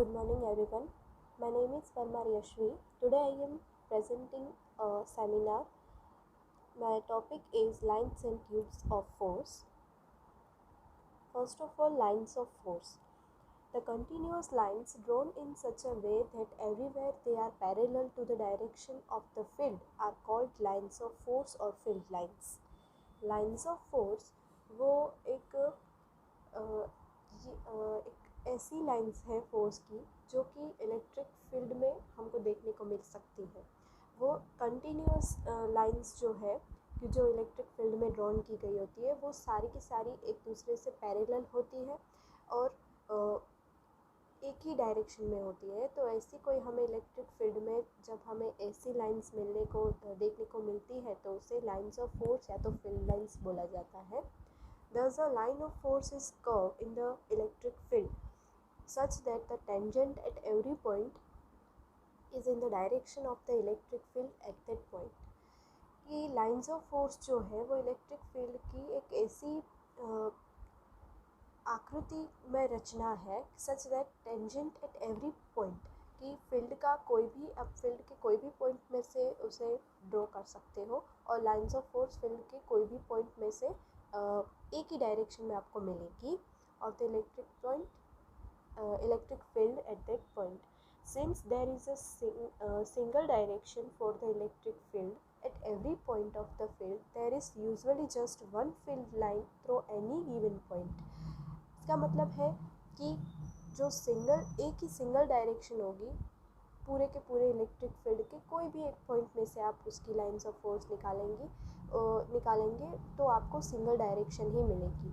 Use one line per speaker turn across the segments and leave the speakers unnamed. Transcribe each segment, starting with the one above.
Good morning, everyone. My name is Parmar Yashvi. Today I am presenting a seminar. My topic is lines and tubes of force. First of all, lines of force. The continuous lines drawn in such a way that everywhere they are parallel to the direction of the field are called lines of force or field lines. Lines of force वो अ, एक ऐसी lines है force की जो कि electric field में हमको देखने को मिल सकती है। वो कंटिन्यूस लाइंस जो है कि जो इलेक्ट्रिक फील्ड में ड्रॉन की गई होती है वो सारी की सारी एक दूसरे से पैरेलल होती है और एक ही डायरेक्शन में होती है। तो ऐसी कोई हमें इलेक्ट्रिक फील्ड में जब हमें ऐसी लाइंस मिलने को देखने को मिलती है तो उसे लाइंस ऑफ फोर्स या तो फील्ड लाइंस बोला जाता है। Thus, a line of force is curved in the electric field such that the tangent at every point is in the direction of the electric field at that point. कि lines of force जो है वो electric field की एक ऐसी आकृति में रचना है such that tangent at every point कि फील्ड का कोई भी अब फील्ड के कोई भी पॉइंट में से उसे ड्रॉ कर सकते हो और लाइंस ऑफ फोर्स फील्ड के कोई भी पॉइंट में से एक ही डायरेक्शन में आपको मिलेगी और the electric field at that point since there is a single direction for the electric field at every point of the field there is usually just one field line through any given point. इसका मतलब है कि जो एक ही single direction होगी पूरे के पूरे इलेक्ट्रिक फील्ड के कोई भी एक पॉइंट में से आप उसकी लाइंस ऑफ फोर्स निकालेंगे तो आपको सिंगल डायरेक्शन ही मिलेगी,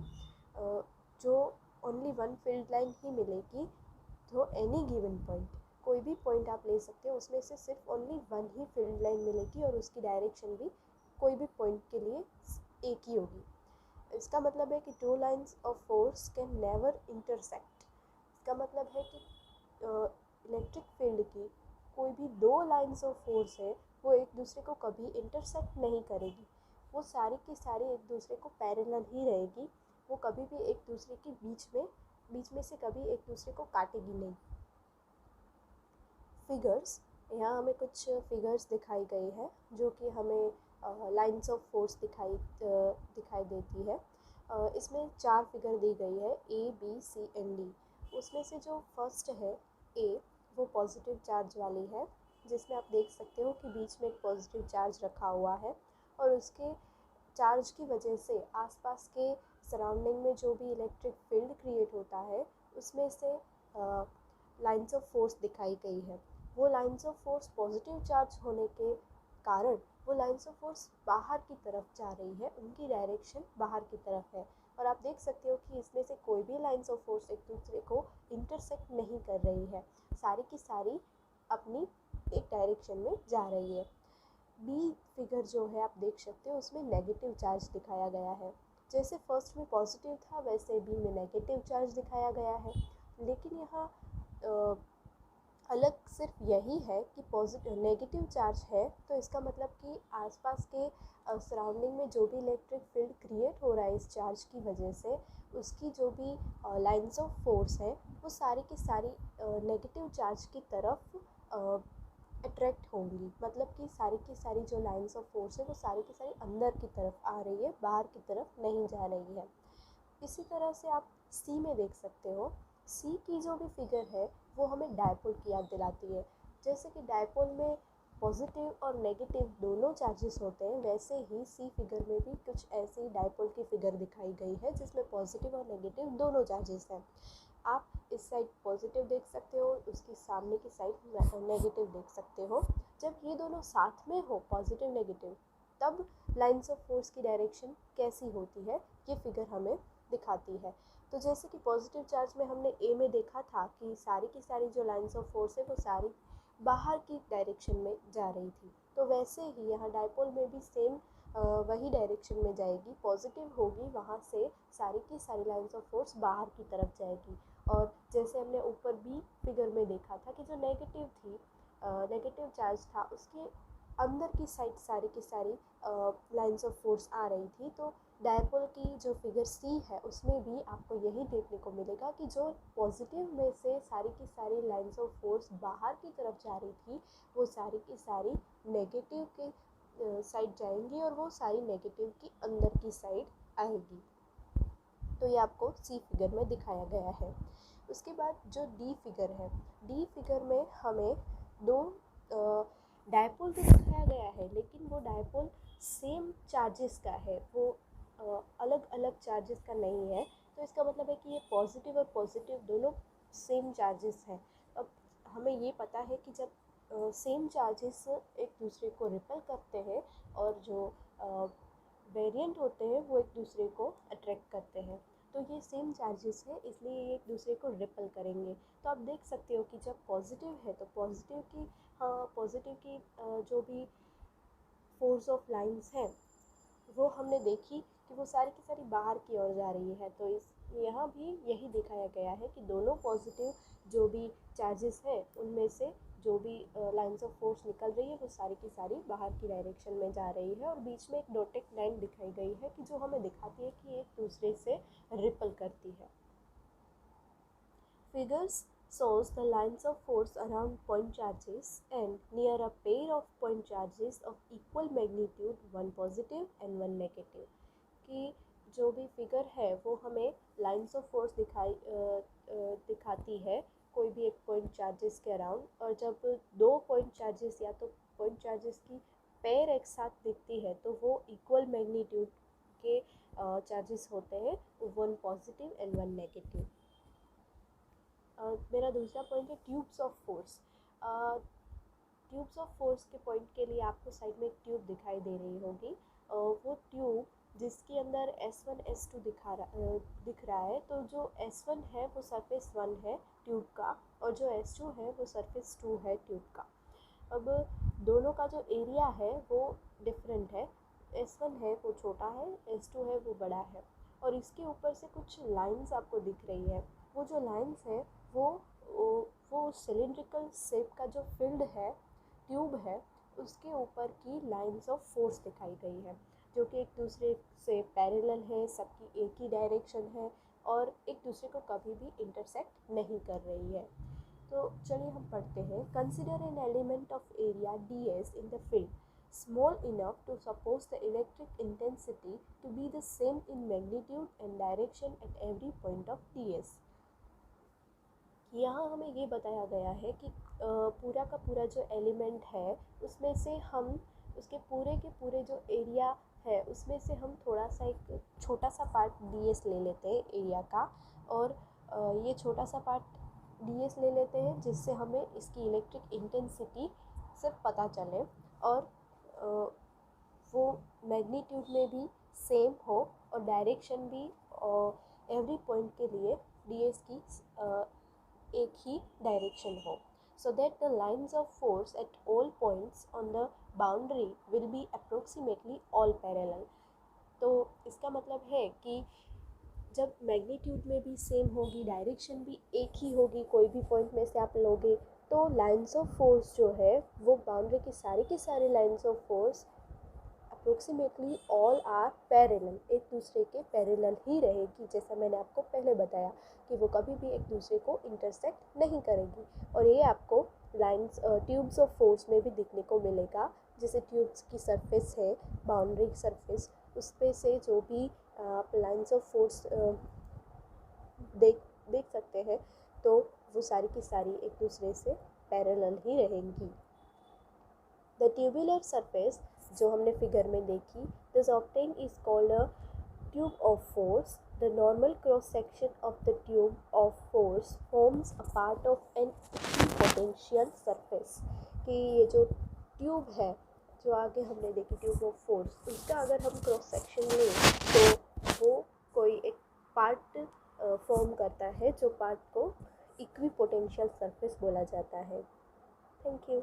जो ओनली वन फील्ड लाइन ही मिलेगी। तो एनी गिवन पॉइंट कोई भी पॉइंट आप ले सकते हो उसमें से सिर्फ ओनली वन ही फील्ड लाइन मिलेगी और उसकी डायरेक्शन भी कोई भी पॉइंट के लिए एक ही होगी। इसका मतलब है कि two lines of force can never intersect. इसका मतलब है कि इलेक्ट्रिक फील्ड की कोई भी दो लाइंस ऑफ फोर्स है वो एक दूसरे को कभी इंटरसेक्ट नहीं करेगी, वो सारी की सारी एक दूसरे को पैरेलल ही रहेगी, वो कभी भी एक दूसरे के बीच में से कभी एक दूसरे को काटेगी नहीं। फिगर्स, यहाँ हमें कुछ फिगर्स दिखाई गई है जो कि हमें लाइंस ऑफ फोर्स दिखाई देती है। इसमें 4 फिगर दी गई है A, B, C and D। उसमें से जो फर्स्ट है A वो पॉजिटिव चार्ज वाली है जिसमें आप देख सकते हो कि बीच में एक पॉजिटिव चार्ज रखा हुआ है और उसके चार्ज की वजह से आसपास के सराउंडिंग में जो भी इलेक्ट्रिक फील्ड क्रिएट होता है उसमें से लाइंस ऑफ फोर्स दिखाई गई है। वो lines of force positive charge होने के कारण वो लाइंस ऑफ फोर्स बाहर की तरफ जा रही है, उनकी डायरेक्शन बाहर की तरफ है और आप देख सकते हो कि इसमें से कोई भी लाइंस ऑफ फोर्स एक दूसरे को इंटरसेक्ट नहीं कर रही है, सारी की सारी अपनी एक डायरेक्शन में जा रही है। बी फिगर जो है आप देख सकते हो उसमें नेगेटिव चार्ज दिखाया गया है। जैसे फर्स्ट में पॉजिटिव था वैसे बी में नेगेटिव चार्ज दिखाया गया है, लेकिन यहाँ अलग सिर्फ यही है कि नेगेटिव चार्ज है तो इसका मतलब कि आसपास के सराउंडिंग में जो भी इलेक्ट्रिक फील्ड क्रिएट हो रहा है इस चार्ज की वजह से उसकी जो भी लाइंस ऑफ फोर्स है वो सारी की सारी नेगेटिव चार्ज की तरफ अट्रैक्ट होंगी, मतलब कि सारी की सारी जो लाइंस ऑफ फोर्स है वो सारी की सारी अंदर की तरफ आ रही है, बाहर की तरफ नहीं जा रही है। इसी तरह से आप सी में देख सकते हो, सी की जो भी फिगर है वो हमें डायपोल की याद दिलाती है। जैसे कि डायपोल में पॉजिटिव और नेगेटिव दोनों चार्जेस होते हैं वैसे ही सी फिगर में भी कुछ ऐसी डायपोल की फिगर दिखाई गई है जिसमें पॉजिटिव और नेगेटिव दोनों चार्जेस हैं। आप इस साइड पॉजिटिव देख सकते हो, उसकी सामने की साइड नेगेटिव देख सकते हो। जब ये दोनों साथ में हो पॉजिटिव नेगेटिव तब लाइंस ऑफ फोर्स की डायरेक्शन कैसी होती है ये फिगर हमें दिखाती है। तो जैसे कि पॉजिटिव चार्ज में हमने ए में देखा था कि सारी की सारी जो लाइंस ऑफ फोर्स है वो सारी बाहर की डायरेक्शन में जा रही थी, तो वैसे ही यहाँ डायपोल में भी सेम वही डायरेक्शन में जाएगी, पॉजिटिव होगी वहाँ से सारी की सारी लाइंस ऑफ फोर्स बाहर की तरफ जाएगी। और जैसे हमने ऊपर बी फिगर में देखा था कि जो नेगेटिव चार्ज था उसके अंदर की साइड सारी की सारी लाइंस ऑफ फोर्स आ रही थी, तो डायपोल की जो फिगर सी है उसमें भी आपको यही देखने को मिलेगा कि जो पॉजिटिव में से सारी की सारी लाइंस ऑफ फोर्स बाहर की तरफ जा रही थी वो सारी की सारी नेगेटिव के साइड जाएंगी और वो सारी नेगेटिव की अंदर की साइड आएगी। तो ये आपको सी फिगर में दिखाया गया है। उसके बाद जो डी फिगर है, डी फिगर में हमें दो डायपोल तो दिखाया गया है लेकिन वो डायपोल सेम चार्जेस का है, वो अलग अलग चार्जेस का नहीं है। तो इसका मतलब है कि ये पॉजिटिव और पॉजिटिव दोनों सेम चार्जेस हैं। अब हमें ये पता है कि जब सेम चार्जेस एक दूसरे को रिपेल करते हैं और जो वेरिएंट होते हैं वो एक दूसरे को अट्रैक्ट करते हैं, तो ये सेम चार्जेस है इसलिए ये एक दूसरे को रिपेल करेंगे। तो आप देख सकते हो कि जब पॉजिटिव है तो पॉजिटिव की जो भी फोर्स ऑफ लाइंस हैं वो हमने देखी कि वो सारी की सारी बाहर की ओर जा रही है। तो इस यहाँ भी यही दिखाया गया है कि दोनों पॉजिटिव जो भी चार्जेस हैं उनमें से जो भी लाइंस ऑफ फोर्स निकल रही है वो सारी की सारी बाहर की डायरेक्शन में जा रही है और बीच में एक डॉटेड लाइन दिखाई गई है कि जो हमें दिखाती है कि एक दूसरे से रिपल करती है। Figures shows the lines of force around point charges and near a pair of point charges of equal magnitude, one positive and one negative। कि जो भी फिगर है वो हमें लाइंस ऑफ फोर्स दिखाती है कोई भी एक पॉइंट चार्जेस के अराउंड, और जब दो पॉइंट चार्जेस या तो पॉइंट चार्जेस की पेयर एक साथ दिखती है तो वो इक्वल मैग्नीट्यूड के चार्जेस होते हैं, one positive and one negative. मेरा दूसरा पॉइंट है tubes of force. Tubes of force के पॉइंट के लिए आपको साइड में एक ट्यूब दिखाई दे रही होगी। वो ट्यूब जिसके अंदर S1 S2 दिख रहा है, तो जो S1 है वो सरफेस 1 है ट्यूब का और जो S2 है वो सरफेस 2 है ट्यूब का। अब दोनों का जो एरिया है वो डिफरेंट है, S1 है वो छोटा है, S2 है वो बड़ा है। और इसके ऊपर से कुछ लाइंस आपको दिख रही है, वो जो लाइंस है वो सिलिंड्रिकल शेप का जो फील्ड है ट्यूब है उसके ऊपर की लाइंस ऑफ फोर्स दिखाई गई है जो कि एक दूसरे से पैरेलल है, सबकी एक ही डायरेक्शन है और एक दूसरे को कभी भी इंटरसेक्ट नहीं कर रही है। तो चलिए हम पढ़ते हैं। Consider an element of area ds in the field small enough to suppose the electric intensity to be the same in magnitude and direction at every point of ds। यहाँ हमें ये बताया गया है कि पूरा का पूरा जो एलिमेंट है उसमें से हम उसके पूरे के पूरे जो एरिया है उसमें से हम थोड़ा सा एक छोटा सा पार्ट ds ले लेते हैं एरिया का, और ये छोटा सा पार्ट ds ले लेते हैं जिससे हमें इसकी इलेक्ट्रिक इंटेंसिटी सिर्फ पता चले और वो मैग्नीट्यूड में भी सेम हो और डायरेक्शन भी एवरी पॉइंट के लिए ds की एक ही डायरेक्शन हो, so that the lines of force at all points on the boundary will be approximately all parallel। तो इसका मतलब है कि जब मैग्नीट्यूड में भी सेम होगी, डायरेक्शन भी एक ही होगी, कोई भी पॉइंट में से आप लोगे तो लाइंस ऑफ फोर्स जो है वो बाउंड्री की सारी lines of force approximately all are parallel, एक दूसरे के पैरेलल ही रहेगी। जैसा मैंने आपको पहले बताया कि वो कभी भी एक दूसरे को इंटरसेक्ट नहीं करेगी। और ये आपको लाइंस ट्यूब्स ऑफ फोर्स में भी दिखने को मिलेगा। जैसे ट्यूब्स की सरफेस है, बाउंड्री सरफेस, उस पे से जो भी आप लाइंस ऑफ फोर्स देख सकते हैं तो वो सारी की सारी एक दूसरे से पैरेलल ही रहेंगी। द ट्यूबुलर सरफेस जो हमने फिगर में देखी, this obtain is called a tube of force. The normal cross section of the tube of force forms a part of an equipotential surface. कि ये जो ट्यूब है जो आगे हमने देखी ट्यूब ऑफ फोर्स, उसका अगर हम क्रॉस सेक्शन लें तो वो कोई एक पार्ट फॉर्म करता है जो पार्ट को इक्विपोटेंशियल सरफेस बोला जाता है। Thank you.